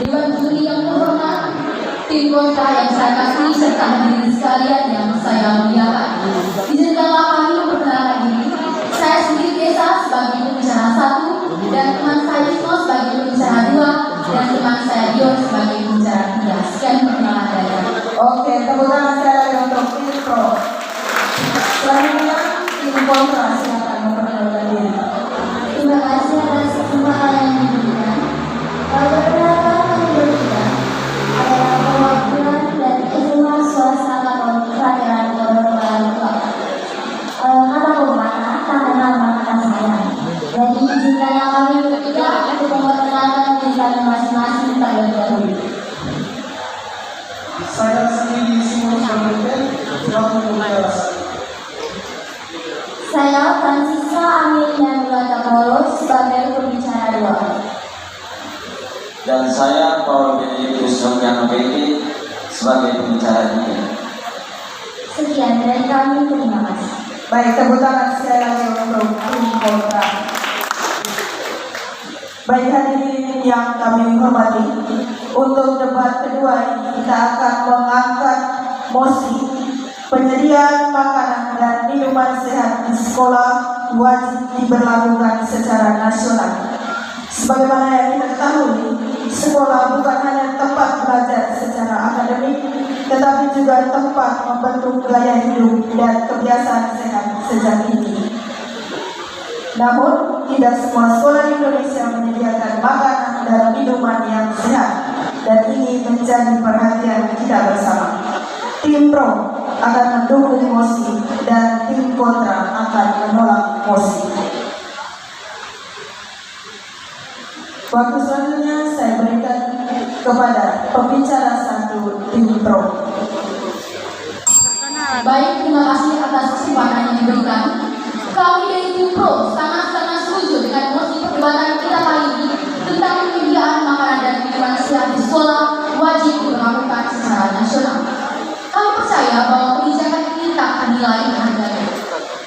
Dewan Juri yang terhormat, tim kontra yang saya kasih serta hadirin sekalian yang saya muliakan. Izinkanlah kami memperkenalkan diri. Saya sendiri Desa sebagai pembicara 1 dan teman saya Isno sebagai pembicara 2 dan teman saya Dion sebagai pembicara 3. Sekian perkenalan dari kami. Oke, tepuk tangan sekali lagi untuk tim pro. Selanjutnya tim kontra, silakan memperkenalkan diri. Terima kasih atas kesempatan yang diberikan. Perkenalkan kami bertiga adalah perwakilan dari SMA Swasta Katolik Kodor Balang. Kata pemana tak kenal maka sayang. Jadi izinkanlah kami bertiga untuk memperkenalkan diri kami masing-masing terlebih dahulu. Saya sendiri Simon Samuel, selaku pembicara 1. Saya Francisca Amelia Nurata Polo sebagai pembicara 2. Dan saya Paul Benedictus Rompiano Beki sebagai pembicara 3. Sekian dari kami, terima kasih. Baik, tepuk tangan sekali lagi untuk tim kontra. Baik hadirin yang kami hormati, untuk debat kedua ini kita akan mengangkat mosi penyediaan makanan dan minuman sehat di sekolah wajib diberlakukan secara nasional. Sebagaimana yang kita ketahui, sekolah bukan hanya tempat belajar secara akademik, tetapi juga tempat membentuk gaya hidup dan kebiasaan sehat sejak ini. Namun, tidak semua sekolah di Indonesia menyediakan makanan dan minuman yang sehat, dan ini menjadi perhatian kita bersama. Tim pro akan mendukung mosi dan tim kontra akan menolak mosi. Waktu selanjutnya saya berikan kepada pembicara 1 tim pro. Baik, terima kasih atas kesempatan yang diberikan. Kami dari tim pro sangat-sangat setuju dengan mosi perdebatan kita kali ini tentang penyediaan makanan dan minuman sehat di sekolah wajib diberlakukan secara nasional. Kami percaya bahwa kebijakan ini tak ternilai harganya,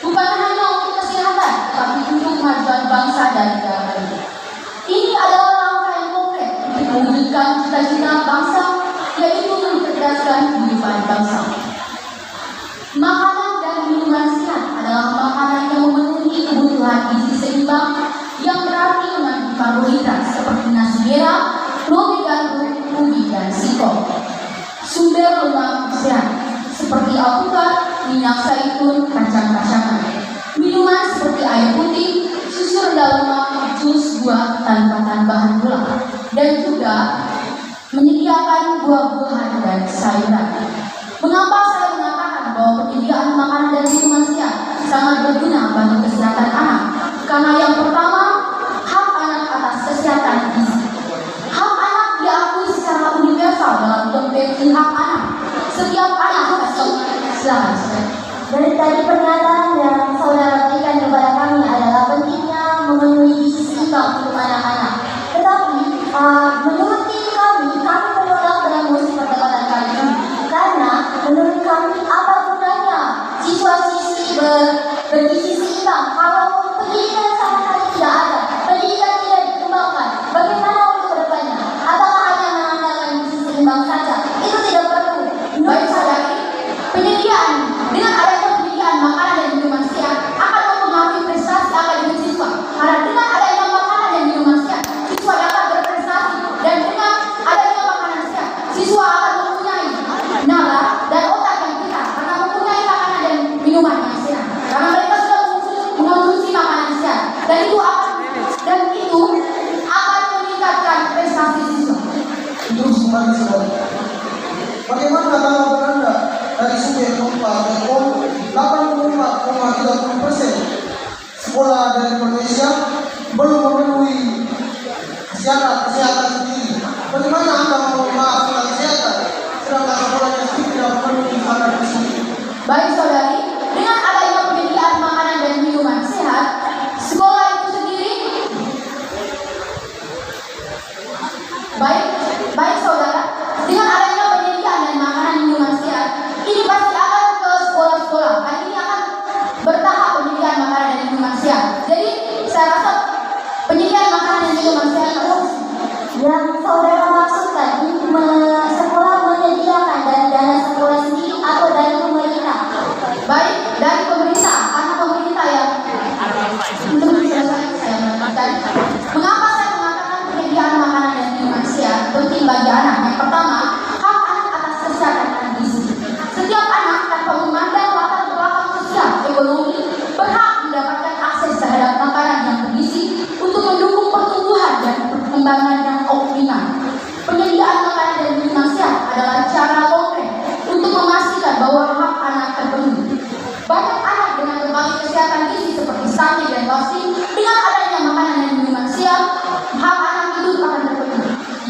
bukan hanya untuk kesehatan, tapi untuk kemajuan bangsa dan negara ini. Ini adalah langkah yang konkret untuk mewujudkan cita-cita bangsa, yaitu mencerdaskan kehidupan bangsa. Makanan dan minuman sehat adalah makanan yang memenuhi kebutuhan gizi seimbang yang berarti mengandung karbohidrat seperti nasi merah, roti gandum, ubi, dan singkong. Sumber lemak sehat seperti alpukat, minyak zaitun, kacang-kacangan. Minuman seperti air putih, susu rendah lemak, jus buah tanpa tambahan gula, dan juga menyediakan buah-buahan dan sayuran. Mengapa saya mengatakan bahwa penyediaan makanan dan minuman sehat sangat berguna bagi kesehatan anak? Karena yang pertama, hak anak atas kesehatan gizi. Hak anak diakui secara universal dalam Konvensi Hak Anak. Setiap anak Dari tadi pernyataan yang saudara berikan kepada kami adalah pentingnya memenuhi gizi seimbang untuk anak-anak. Tetapi menurut tim kami menolak dengan mosi perdebatan kali ini karena menurut kami apa gunanya siswa-siswi bergizi seimbang kalau pendidikan sama sekali tidak ada, pendidikan tidak dikembangkan. Bagaimana untuk kedepannya? Apakah hanya mengandalkan gizi seimbang saja? Itu tidak perlu. baik saya penyediaan dengan adanya penyediaan makanan dan minuman sehat akan mempengaruhi prestasi akademik siswa. Karena dengan adanya makanan dan minuman sehat, siswa dapat berprestasi, dan dengan adanya makanan sehat, siswa akan mempunyai nalar dan otak yang pintar karena mempunyai makanan dan minuman yang sehat. Karena mereka sudah mengonsumsi makanan sehat, dan itu akan meningkatkan prestasi siswa. Untuk semuanya saudara, bagaimana tanggapan Anda dari survei Kompas.com? 84,30% sekolah dari Indonesia belum memenuhi syarat kesehatan sendiri. Bagaimana Anda mau memaafkan kesehatan sedangkan sekolahnya sendiri tidak memenuhi syarat tersebut? Baik saudari, dengan adanya penyediaan makanan dan minuman sehat, sekolah itu sendiri baik saudara, dengan adanya penyediaan dan makanan minuman sehat, ini pasti akan ke sekolah-sekolah. Kan ini akan bertahap penyediaan makanan dan minuman sehat. Jadi saya rasa penyediaan makanan dan minuman sehat terus. Yang saudara maksud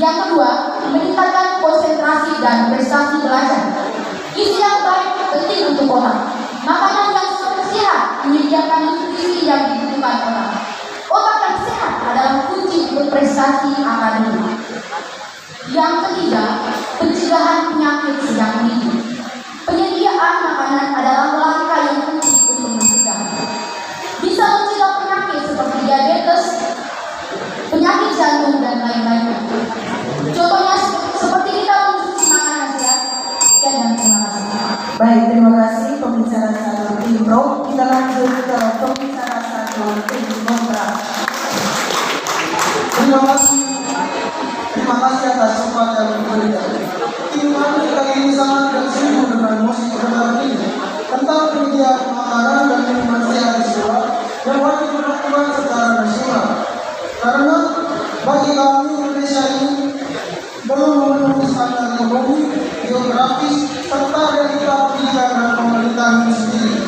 Yang kedua, meningkatkan konsentrasi dan prestasi belajar. Gizi yang baik penting untuk otak. Makanan yang sehat menyediakan nutrisi yang dibutuhkan otak. Otak yang sehat adalah kunci untuk prestasi akademik. Yang ketiga, pencegahan penyakit sejak dini. Penyediaan makanan adalah langkah yang penting untuk mencegah. Bisa mencegah penyakit seperti diabetes, penyakit jantung, dan lain-lainnya. Contohnya seperti kita mengonsumsi makanan sehat. Sekian dan terima kasih. Baik, terima kasih pembicara satu tim pro. Kita lanjut ke pembicara satu tim kontra. Terima kasih atas support yang diberikan. Tim kami kali ini sangat bersinggung dengan musik kebenaran ini tentang penyediaan makanan dan minuman sehat di sekolah yang wajib dilakukan secara nasional. Karena bagi kami Indonesia ini belum memenuhi standar ekonomi, geografis, serta realita pendidikan dan pemerintahan itu sendiri.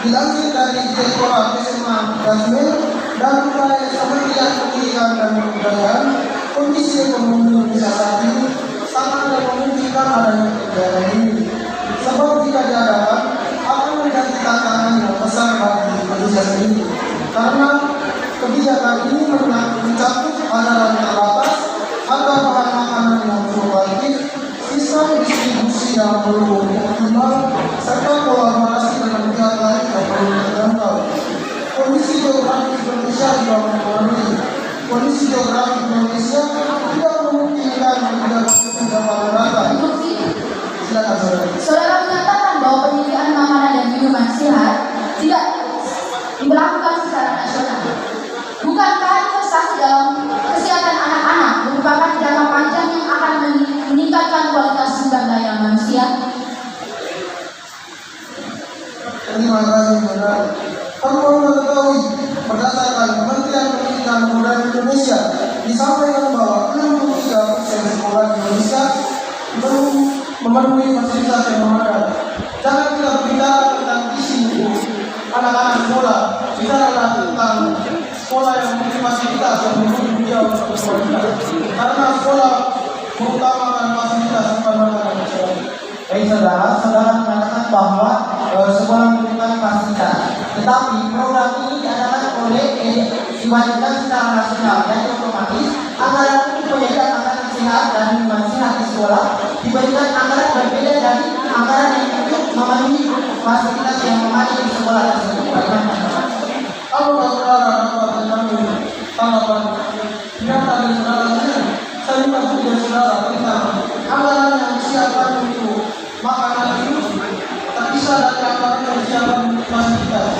Dilansir dari Direktorat SMA Dasmil dan Wilayah Kementerian Pendidikan dan Kebudayaan, kondisi ekonomi Indonesia saat ini sangat memungkinkan adanya kegiatan ini. Sebab jika diadakan akan menjadi tantangan yang besar bagi Indonesia sendiri. Karena kebijakan ini mencakup anggaran terbatas, harga bahan makanan yang fluktuatif, sistem distribusi yang belum optimal, serta kolaborasi dengan pihak lain yang perlu terjangkau. Kondisi geografis Indonesia juga mempengaruhi. Kondisi geografis Indonesia tidak memungkinkan menjaga secara merata. Silakan saudara. Saudara menyatakan bahwa penyediaan makanan dan minuman sehat tidak diberlakukan secara nasional. Bukankah investasi dalam kesehatan anak-anak merupakan jangka panjang yang akan meningkatkan kualitas sumber daya manusia? Terima kasih saudara. Perlu mengetahui berdasarkan Kementerian Pendidikan dan Kebudayaan Indonesia disampaikan bahwa 63% sekolah di Indonesia belum memenuhi fasilitas yang memadai. Jangan kita berbicara tentang isi anak-anak sekolah, bicaralah tentang sekolah yang memiliki fasilitas yang mendukung dia untuk berkualitas. Karena sekolah mengutamakan fasilitas bukan makanan sekolah. Baik saudara mengatakan bahwa sekolah membutuhkan fasilitas, tetapi program ini diadakan oleh diwajibkan secara nasional dan otomatis anggaran untuk penyediaan makanan sehat dan minuman sehat di sekolah diberikan anggaran berbeda dari anggaran yang untuk memenuhi fasilitas yang memadai di sekolah tersebut. Kalau saudara dapat mengambil tanggapan nyata dari saudaranya, saya minta dari saudara tentang anggaran yang disiapkan untuk makanan itu terpisah dari anggaran yang disiapkan untuk fasilitas.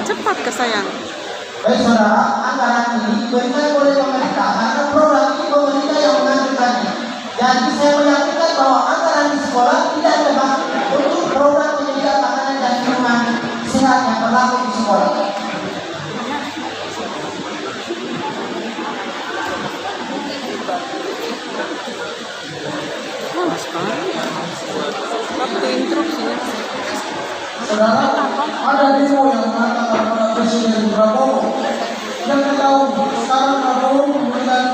Cepat ke sayang. Baik saudara, anggaran ini diberikan oleh pemerintah karena program ini pemerintah yang mengajukannya. Jadi saya meyakinkan bahwa anggaran di sekolah tidak termasuk untuk program penyediaan makanan dan minuman sehat yang berlaku di sekolah. Mas sekali. Waktu instruksinya. Saudara, ada demo yang mengatakan pada Presiden Prabowo yang tahu sekarang Prabowo memberikan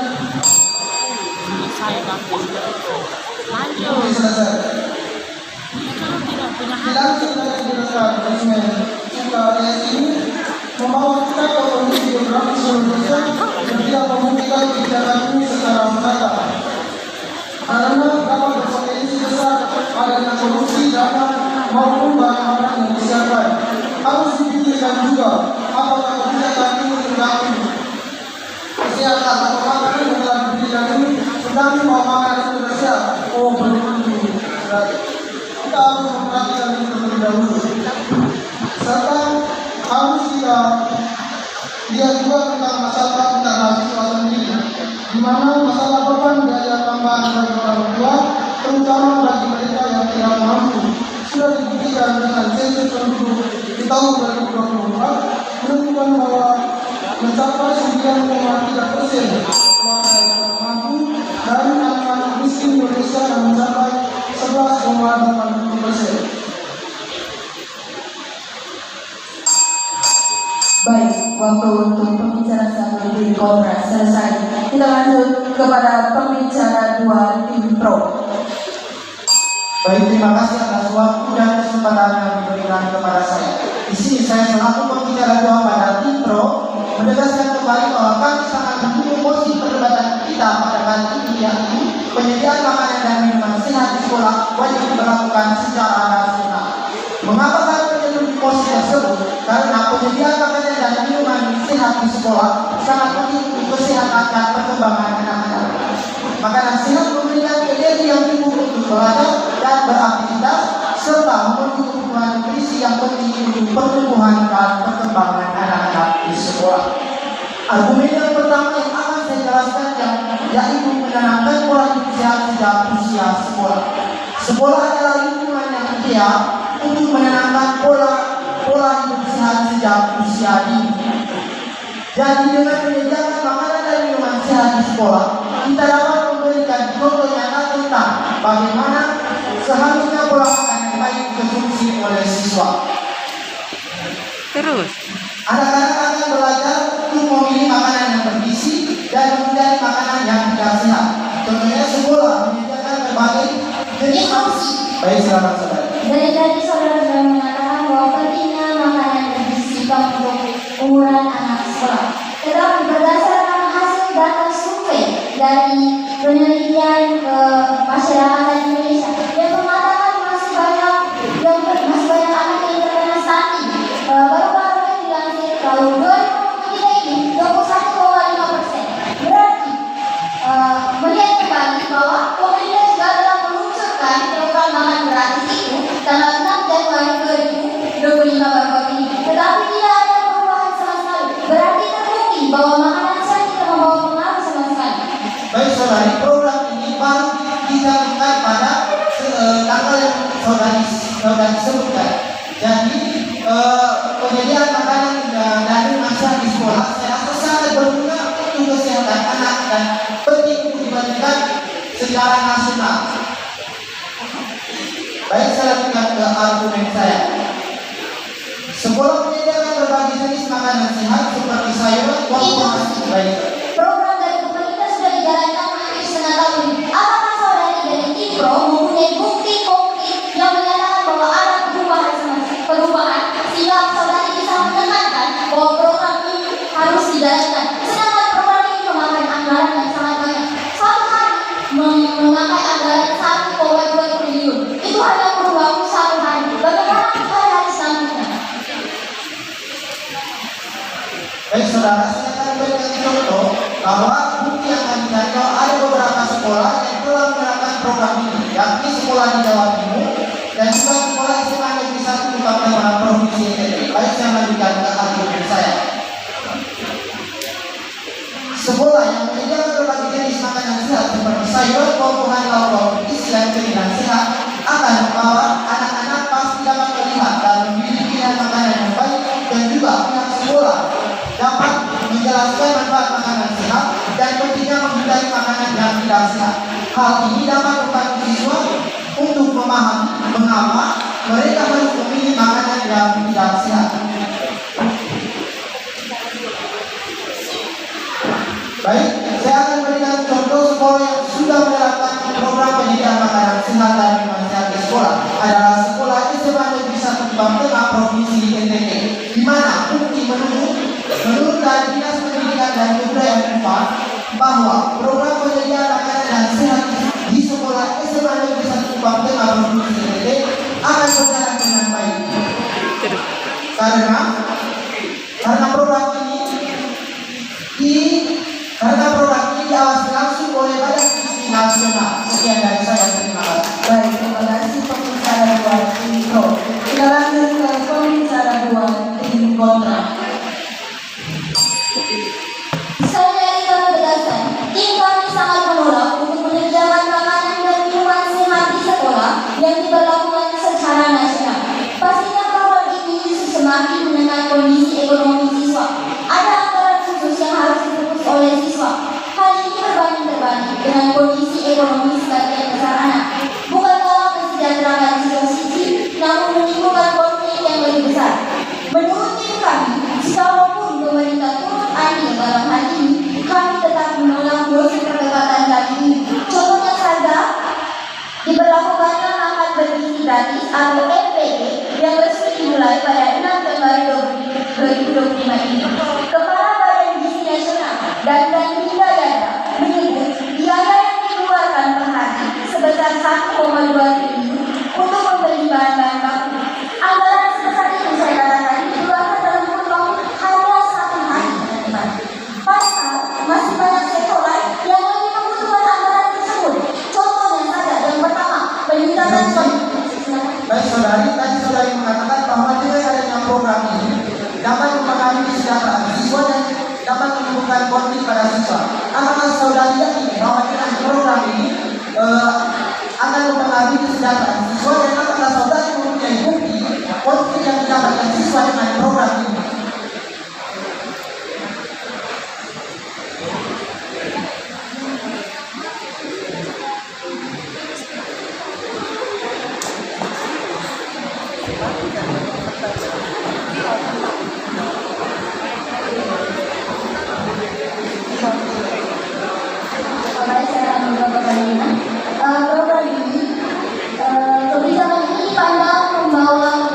Lanjut. selesai. Kalau tidak punya hak. Dilansir dari Direktorat Presiden UKS ini membawa kita ke kondisi geografis Indonesia yang tidak memungkinkan kebijakan ini secara merata. Karena dapat berpotensi besar adanya korupsi dana maupun barang-barang yang disiapkan. Harus dipikirkan juga apakah kebijakan ini mengganggu kesehatan atau makanan yang telah diberikan ini mengganggu bahwa makanan itu sudah siap. Oh belum kita harus memperhatikan itu terlebih dahulu. Serta harus kita lihat juga tentang masalah mahasiswa sendiri, di mana masalah beban biaya tambahan bagi orang tua, terutama bagi mereka yang tidak mampu, sudah dibuktikan dengan sensus penduduk di tahun 2024 menunjukkan bahwa mencapai 9,3% keluarga yang mampu dan anak-anak miskin Indonesia yang mencapai 11,80%. Baik, waktu untuk pembicara satu tim kontra selesai. Kita lanjut kepada pembicara dua tim pro. Baik, terima kasih atas waktu dan kesempatan yang diberikan kepada saya. Di sini saya selaku pembicara dua pada tim pro menegaskan kembali bahwa kami sangat mendukung mosi perdebatan kita pada kali ini, yaitu penyediaan makanan dan minuman sehat di sekolah wajib diberlakukan secara nasional. Mengapa kami menyetujui mosi tersebut? Karena penyediaan makanan dan minuman sehat di sekolah sangat penting untuk kesehatan dan perkembangan anak-anak. Makanan sehat memberikan energi yang cukup untuk belajar dan beraktivitas, serta memenuhi kebutuhan nutrisi yang penting untuk pertumbuhan dan perkembangan anak-anak di sekolah. Argumen yang pertama yang akan saya jelaskan yaitu menanamkan pola hidup sehat sejak usia sekolah. Sekolah adalah lingkungan yang ideal untuk menanamkan pola hidup sehat sejak usia dini. Jadi dengan menyediakan makanan dan minuman sehat di sekolah, kita dapat memberikan contoh nyata tentang bagaimana seharusnya pola makan yang baik dikonsumsi oleh siswa. Terus. Anak-anak akan belajar untuk memilih makanan yang bergizi dan menghindari makanan yang tidak sehat. Contohnya sekolah menyediakan berbagai jenis makanan. Baik, silakan saudara. Dari tadi saudara sudah mengatakan bahwa pentingnya makanan bergizi untuk umuran anak sekolah. Tetapi berdasarkan hasil data survei dari penelitian masyarakat Indonesia yang mengatakan masih banyak anak yang terkena stunting. Baru-baru ini dilansir tahun 2023 ini 21,5%. Berarti melihat kembali bahwa pemerintah juga telah meluncurkan program makan gratis itu tanggal 6 Januari 2025 baru ini. Tetapi tidak ada perubahan sama sekali. Berarti terbukti bahwa makanan sehat tidak membawa pengaruh sama sekali. Baik saudari, program ini baru dijalankan pada tanggal yang saudari sebutkan. Jadi penyediaan makanan dan minuman sehat di sekolah saya rasa sangat berguna untuk kesehatan anak dan penting untuk dibandingkan secara nasional. Baik, saya lanjutkan ke argumen saya. Sekolah menyediakan berbagai jenis makanan sehat seperti sayuran, buah-buahan. Baik. Program dari pemerintah sudah dijalankan hampir setengah tahun. Apakah saudari dari tim pro mempunyai bukti konkret yang menyatakan bahwa ada perubahan sehingga saudari bisa menekankan bahwa program ini harus dijalankan? Sedangkan program ini memakan anggaran yang sangat banyak. Satu hari memakai anggaran 1,2 triliun. Itu hanya perlu waktu 1 hari. Bagaimana hari selanjutnya? Baik saudara, saya akan berikan contoh bahwa bukti yang kami cari bahwa ada beberapa sekolah yang telah menerapkan program ini, yakni sekolah di Jawa Timur dan juga sekolah SMA Negeri 1 di Papua Provinsi NTT. Baik, saya lanjutkan ke argumen saya. Sekolah yang menyediakan berbagai jenis makanan sehat seperti sayuran, buah-buahan, lauk-lauk isian keringan sehat akan membawa anak-anak pasti dapat melihat dan memilih pilihan makanan yang baik, dan juga pihak sekolah dapat menjelaskan manfaat makanan sehat dan pentingnya menghindari makanan yang tidak sehat. Hal ini dapat membantu siswa untuk memahami mengapa mereka harus memilih makanan yang tidak sehat. Baik, saya akan berikan contoh sekolah yang sudah menerapkan program penyediaan makanan sehat dan minuman sehat di sekolah adalah sekolah SMA Negeri 1 Papua Provinsi NTT, di mana bukti menurut dari Dinas Pendidikan dan Kebudayaan UPAD bahwa program penyediaan makanan dan sehat di sekolah SMA Negeri 1 Papua Provinsi NTT akan berjalan dengan baik. Karena program ini diawasi langsung oleh Badan Gizi Nasional. Sekian dari saya, terima kasih. Baik, terima kasih pembicara dua tim pro. Kita lanjut ke pembicara dua tim kontra. Saudari kami tegaskan, tim kami sangat menolak untuk menyediakan makanan dan minuman sehat di sekolah yang diberlakukan secara nasional. Pastinya program ini semakin menekan kondisi ekonomi siswa. Ada anggaran khusus yang harus difokus oleh siswa. Hal ini berbanding-terbalik dengan kondisi ekonomi sebagian besar anak. Bukan dalam kesejahteraan siswa sisi, namun menimbulkan konflik yang lebih besar. Menurut tim kami, jika walaupun pemerintah ABMPG yang resmi dimulai pada 6 Januari 2025 ini. Kepala Badan Gizi Nasional dan Hingga Dada menyebut biaya yang dikeluarkan per hari sebesar 1,2 triliun untuk membeli bahan-bahan baku. Anggaran sebesar itu saya katakan dikeluarkan dalam kurun waktu hanya 1 hari. Padahal masih banyak sektor lain yang lebih membutuhkan anggaran tersebut. Contohnya saja yang pertama, peningkatan Baik saudari, tadi saudari mengatakan bahwa dengan adanya program ini dapat mempengaruhi kesejahteraan siswa dan dapat menimbulkan konflik pada siswa. Apakah saudari yakin bahwa dengan program ini akan mempengaruhi kesejahteraan siswa dan apakah saudari mempunyai bukti konflik yang didapatkan siswa dengan program ini? Kebijakan ini dipandang membatasi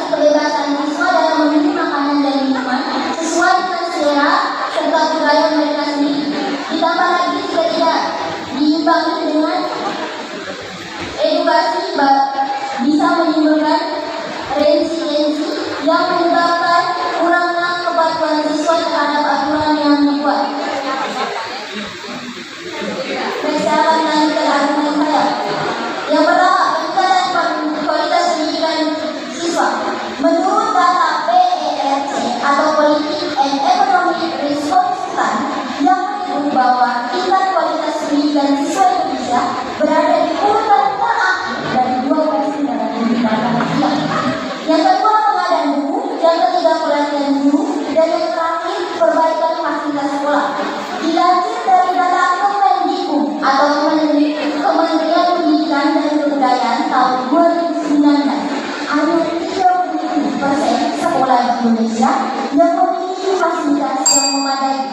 kebebasan siswa dalam memilih makanan dan minuman sesuai dengan selera serta budaya mereka sendiri. Ditambah lagi jika tidak diimbangi dengan edukasi bisa menimbulkan resistensi yang menyebabkan kurangnya kepatuhan siswa terhadap aturan yang dibuat. Saya akan melanjutkan argumen saya. Yang pertama, peningkatan kualitas pendidikan siswa. Menurut data PERC atau Politik and Economic Response Plan yang menyebut bahwa tingkat kualitas pendidikan siswa Indonesia berada di urutan terakhir dari 12 negara di Asia. Yang kedua, pengadaan buku. Yang ketiga, pelatihan guru. Dan yang terakhir, perbaikan fasilitas sekolah. Dilansir dari data Kemendikbud atau Kementerian Pendidikan dan Kebudayaan tahun 2019, hanya 37% sekolah di Indonesia yang memiliki fasilitas yang memadai,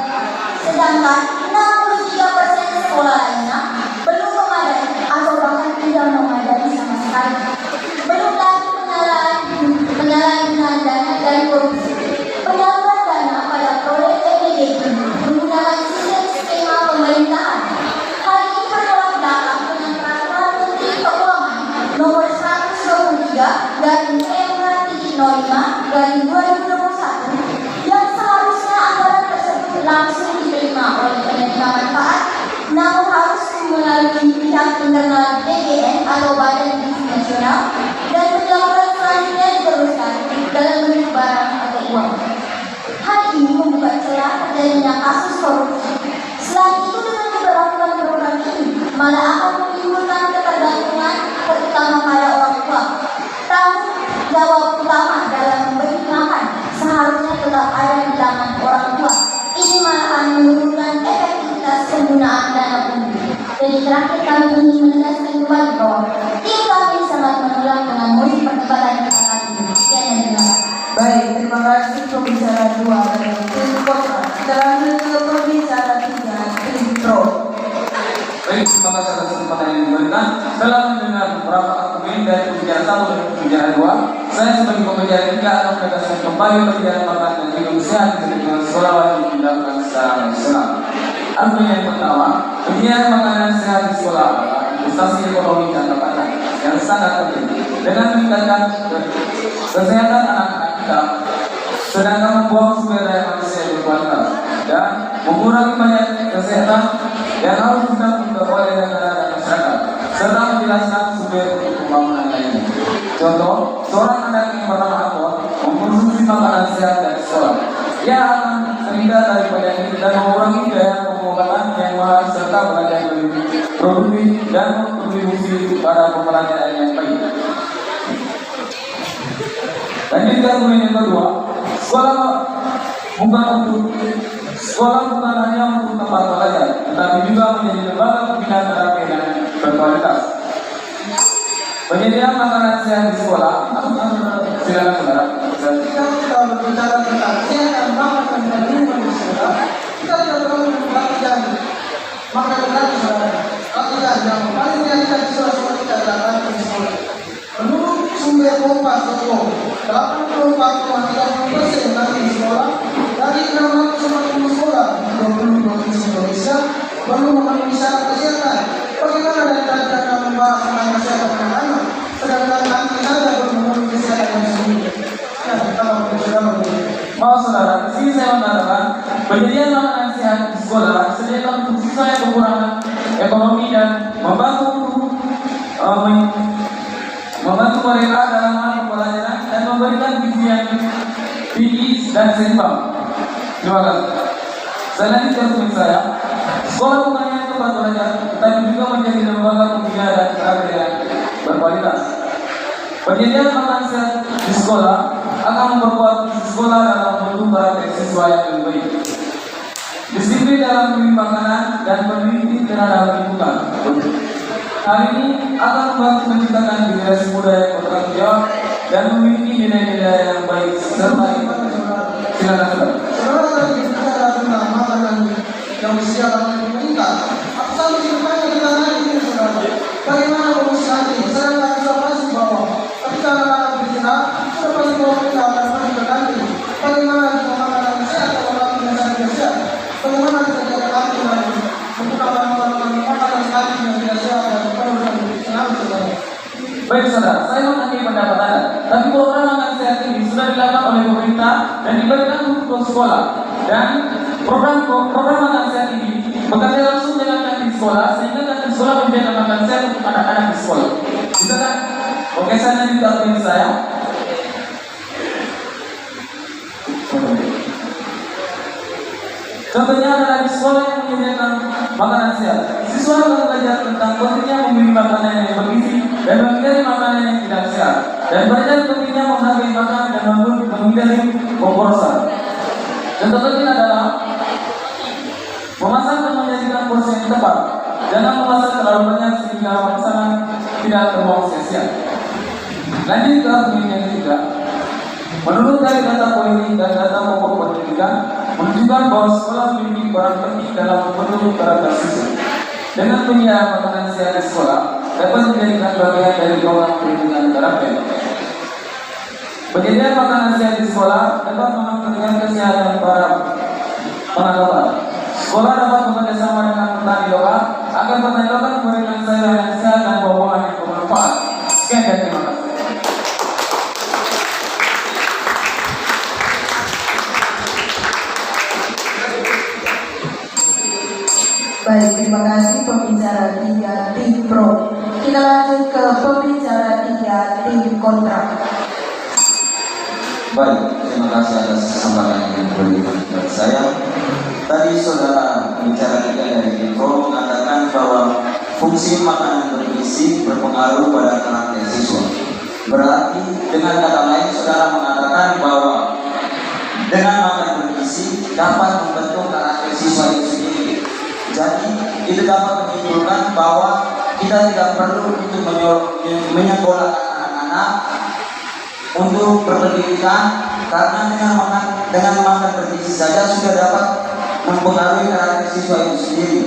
sedangkan 63% sekolah lainnya belum memadai atau bahkan tidak memadai sama sekali. Belum lagi penyalahgunaan dana dan korupsi. Penyaluran dana pada proyek EPDB menggunakan sistem skema pemerintahan. Hal ini bertolak belakang dengan peraturan Menteri Keuangan nomor 123 dari M-05/2021 yang seharusnya anggaran tersebut langsung diterima oleh penerima manfaat, namun harus melalui pihak internal BGN atau Badan Gizi Nasional, dan penyaluran selanjutnya diteruskan dalam bentuk barang atau uang. Hal ini membuka celah terjadinya kasus korupsi. Selain itu, dengan diberlakukan program ini malah akan menimbulkan ketergantungan terutama pada orang tua. Tanggung jawab utama dalam memberi makan seharusnya tetap ada di tangan orang tua. Ini malah menurunkan efektivitas penggunaan dana publik. Jadi terakhir kami ingin menegaskan kembali bahwa tim kami sangat menolak dengan mosi perdebatan kita kali ini. Sekian dan terima kasih. Baik, terima kasih pembicara 2 dari tim kontra. Kita lanjut ke pembicara 3, tim pro. Baik, terima kasih atas kesempatan yang diberikan. Setelah mendengar beberapa argumen dari pembicara 1 dan pembicara 2, saya sebagai pembicara 3 akan menegaskan kembali perbedaan makan dan minum sehat dengan sekolah wajib dilakukan secara nasional. Argumen yang pertama, penyediaan makanan sehat di sekolah adalah investasi ekonomi jangka panjang yang sangat penting dengan meningkatkan kesehatan anak-anak kita, sedangkan membuang sumber daya manusia yang berkualitas dan mengurangi banyak kesehatan yang harus ditanggung oleh negara dan masyarakat, serta menjelaskan sumber untuk pembangunan lainnya. Contoh, seorang anak yang bernama Anwar mengkonsumsi makanan sehat dari sekolah. Ia akan terhindar dari penyakit dan mengurangi biaya pengobatan yang mahal serta belajar lebih produktif dan berkontribusi pada pembelajaran yang baik. Lanjut ke argumen yang kedua, sekolah bukan hanya untuk tempat belajar, tetapi juga menjadi lembaga pembinaan terapi yang berkualitas. Penyediaan makanan sehat di sekolah, silakan saudara. Ketika kita berbicara tentang kesehatan makanan dan minuman di sekolah, kita tidak perlu memperhatikan makanan gratis, saudara. Tapi yang paling realita di sekolah kita adalah di sekolah. Penyediaan makanan sehat di sekolah disediakan untuk siswa yang kekurangan ekonomi dan membantu mereka dalam hal pembelajaran dan memberikan gizi yang tinggi dan seimbang. Terima kasih. Selanjutnya untuk saya, sekolah bukan hanya tempat belajar, tetapi juga menjadi lembaga pembinaan dan karakter yang berkualitas. Penyediaan makanan sehat di sekolah akan memperkuat sekolah dalam membentuk karakter siswa yang lebih baik. Disiplin dalam memilih makanan dan peneliti terhadap lingkungan. Hal ini akan membantu menciptakan generasi muda yang bertanggung jawab dan memiliki nilai-nilai yang baik serta silakan saudara. Saudara tadi bicara tentang makanan yang disediakan oleh pemerintah. Aku selalu bertanya kita nanti, saudara, bagaimana mengusahakan? Sedangkan sudah pasti bahwa ketika anak-anak bergerak, sudah pasti bahwa kita akan pergi ke kantin. Bagaimana kita makanan sehat atau makanan yang sehat? Bagaimana kita jaga kaki lagi untuk makanan kaki yang tidak sehat dan perlu senang, saudara? Baik saudara, saya mengakui pendapat Anda. Tapi program makan sehat ini sudah dilakukan oleh pemerintah dan diberikan untuk sekolah. Dan program makan sehat ini bekerja langsung dengan kantin sekolah sehingga kantin sekolah menjadi makan sehat untuk anak-anak di sekolah. Bisa kan? Oke, saya nanti pilih saya. Contohnya adalah di sekolah yang menyediakan makanan sehat. Siswa akan belajar tentang pentingnya memilih makanan yang bergizi dan menghindari makanan yang tidak sehat. Dan belajar pentingnya menghargai makanan dan menghindari pemborosan. Contoh kecil adalah memasak dan menyajikan porsi yang tepat. Jangan memasak terlalu banyak sehingga masakan tidak terbuang sia-sia. Lanjut ke argumen yang ketiga. Menurut dari data politik dan data pokok pendidikan menunjukkan bahwa sekolah memiliki peran penting dalam membentuk karakter siswa. Dengan penyediaan makanan sehat di sekolah dapat menjadikan bagian dari program pendidikan karakter. Penyediaan makanan sehat di sekolah dapat memperhatikan kesehatan para penangkapan. Sekolah dapat bekerjasama dengan petani lokal agar petani lokal memberikan sayuran yang sehat dan buah-buahan yang bermanfaat. Sekian dan terima kasih. Baik, terima kasih pembicara 3 tim pro. Kita lanjut ke pembicara 3 tim kontra. Baik, terima kasih atas kesempatan yang diberikan kepada saya. Tadi saudara bicara dari Info mengatakan bahwa fungsi makanan bergizi berpengaruh pada karakter siswa. Berarti dengan kata lain saudara mengatakan bahwa dengan makan bergizi dapat membentuk karakter siswa itu sendiri. Jadi itu dapat menyimpulkan bahwa kita tidak perlu untuk menyekolahkan anak-anak untuk berpendidikan karena dengan makan bergizi saja sudah dapat mempengaruhi karakter siswa itu sendiri.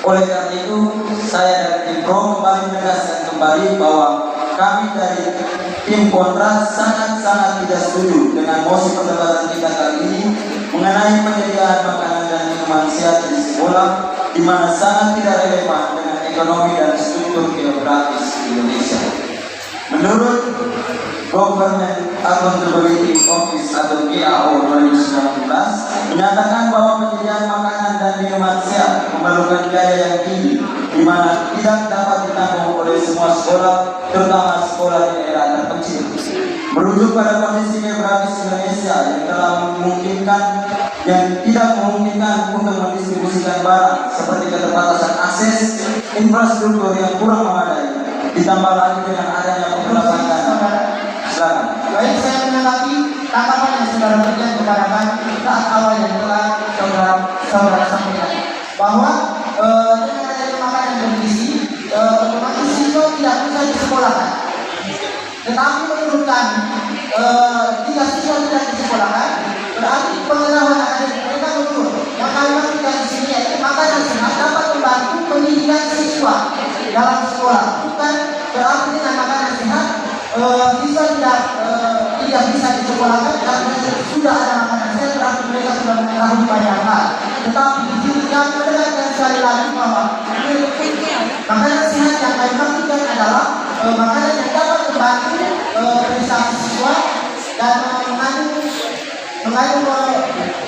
Oleh karena itu saya dari tim pro kembali menegaskan kembali bahwa kami dari tim kontra sangat-sangat tidak setuju dengan mosi perdebatan kita kali ini mengenai penyediaan makanan dan minuman sehat di sekolah, di mana sangat tidak relevan dengan ekonomi dan struktur geografis Indonesia. Menurut Government Accountability Office atau GAO 2019 menyatakan bahwa penyediaan makanan dan minuman sehat memerlukan biaya yang tinggi, di mana tidak dapat ditanggung oleh semua sekolah, terutama sekolah di daerah terpencil. Merujuk pada kondisi geografis Indonesia yang tidak memungkinkan untuk mendistribusikan barang seperti keterbatasan akses, infrastruktur yang kurang memadai, ditambah lagi dengan adanya pembelasan dana. Silakan. Baik, saya menanggapi tanggapan yang saudara berikan kepada kami saat awal yang telah saudara sampaikan bahwa dengan adanya makanan bergizi otomatis siswa tidak bisa disekolahkan. Tetapi menurut kami jika siswa tidak disekolahkan berarti pengetahuan akademik mereka menurun. Yang kami maksudkan di sini yaitu makanan sehat dapat membantu pendidikan siswa dalam sekolah. Bukan berarti dengan makanan sehat siswa tidak bisa disekolahkan karena sudah ada makanan sehat berarti mereka sudah mengetahui banyak hal. Tetapi di sini kami menekankan sekali lagi bahwa makanan sehat yang kami maksudkan adalah makanan yang dapat membantu prestasi siswa dan mengandung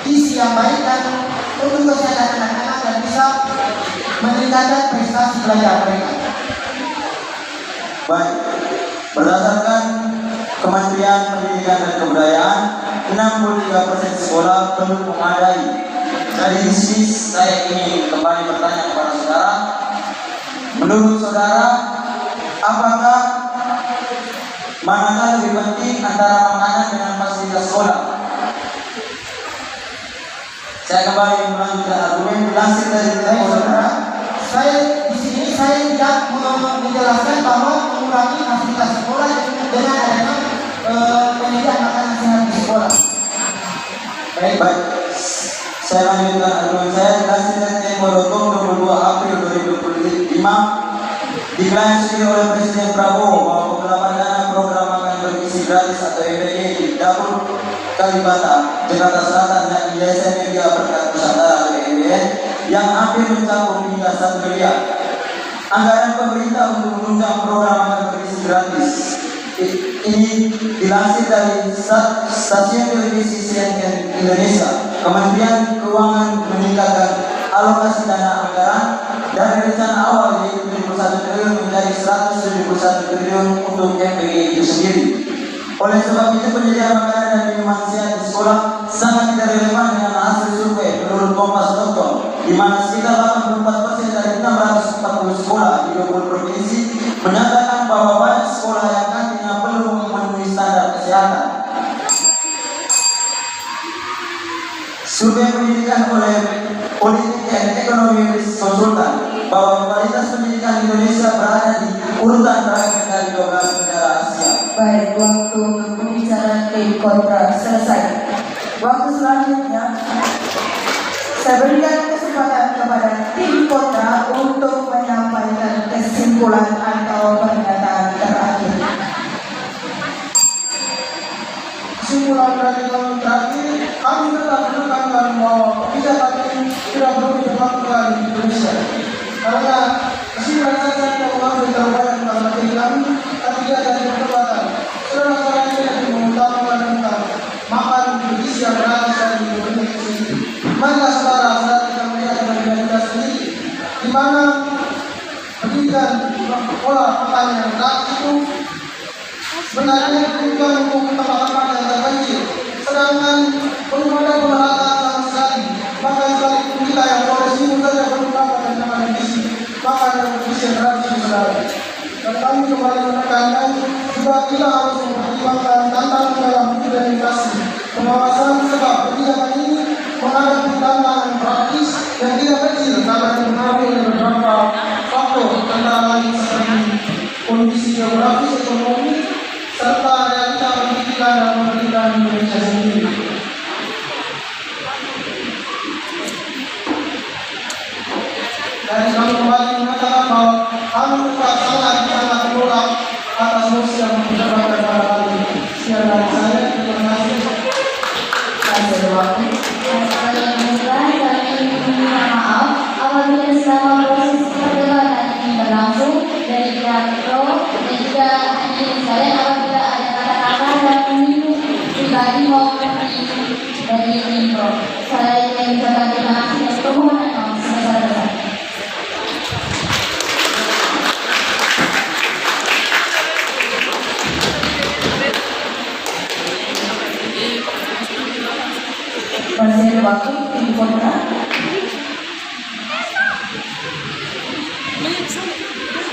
gizi yang baik belajar mereka. Baik, berdasarkan Kementerian Pendidikan dan Kebudayaan, 63% sekolah belum memadai. Dari sini saya ingin kembali bertanya kepada saudara, menurut saudara, apakah manakah lebih penting antara makanan dengan fasilitas sekolah? Saya kembali melanjutkan argumen dilansir dari Saudara, saya di sini saya tidak menjelaskan bahwa mengurangi fasilitas sekolah dengan adanya penyediaan makanan sehat di sekolah. Baik, saya lanjutkan argumen saya. Dilansir dari Tempo.com 22 April 2025, diklarifikasi oleh Presiden Prabowo bahwa pengelapan dana program makan bergizi gratis atau MBG di Dapur Kalibata, Jakarta Selatan dan di Desa Media Berkat Nusantara atau EMBN yang hampir mencakup hingga 1 miliar. Anggaran pemerintah untuk menunjang program makan bergizi gratis ini dilansir dari stasiun televisi CNN Indonesia. Kementerian Keuangan meningkatkan alokasi dana anggaran dari rencana awal yaitu 71 triliun menjadi 171 triliun untuk MPG itu sendiri. Oleh sebab itu penyediaan makanan dan minuman sehat di sekolah sangat tidak relevan dengan hasil survei menurut Kompas.com, di mana sekitar 84% dari 640 sekolah di 20 provinsi menyatakan bahwa banyak sekolah yang kantinnya belum memenuhi standar kesehatan. Survei pendidikan oleh Politik dan Ekonomi Konsultan bahwa kualitas pendidikan Indonesia berada di urutan terakhir dari 12 negara Asia. Baik, waktu untuk pembicaraan tim kontra selesai. Waktu selanjutnya, saya berikan kesempatan kepada tim kontra untuk menyampaikan kesimpulan atau pernyataan terakhir. Kesimpulan dari tahun terakhir, kami tetap menekankan bahwa kebijakan ini tidak perlu dilakukan di Indonesia. Karena kesimpulan saja tidak mengambil terbaik tentang materi kami, tapi dia dari perdebatan. Saudara-saudara ini lebih mengutamakan tentang makan bergizi yang gratis dari Indonesia sendiri. Marilah saudara-saudara kita melihat dengan kita sendiri, di mana pendidikan pola makan yang gratis itu sebenarnya bukan untuk tempat-tempat yang terpencil, sedangkan belum ada pemerataan sama sekali. Maka sekalipun kita yang polisi pun saja belum dapat dengan gizi, maka yang bergizi yang gratis saudara. Dan kami kembali menekankan juga kita harus mempertimbangkan tantangan dalam implementasi pengawasan, sebab kebijakan ini menghadapi tantangan praktis yang tidak kecil karena dipengaruhi oleh beberapa faktor antara lain seperti kondisi geografis, ekonomi, serta realita pendidikan dan pemerintahan Indonesia sendiri. Dan kami kembali mengatakan bahwa kami tetap sangat menolak atas mosi yang disampaikan pada kali ini. Sekian dari saya, terima kasih. Ada waktu. Saya kami minta maaf apabila selama proses perdebatan ini berlangsung dari pihak pro dan juga hadirin sekalian apabila ada kata-kata dan menyinggung pribadi maupun dari tim pro. Saya ingin mengucapkan terima kasih dan permohonan maaf sebesar-besarnya. Masih ada waktu tim kontra. Banyak sana.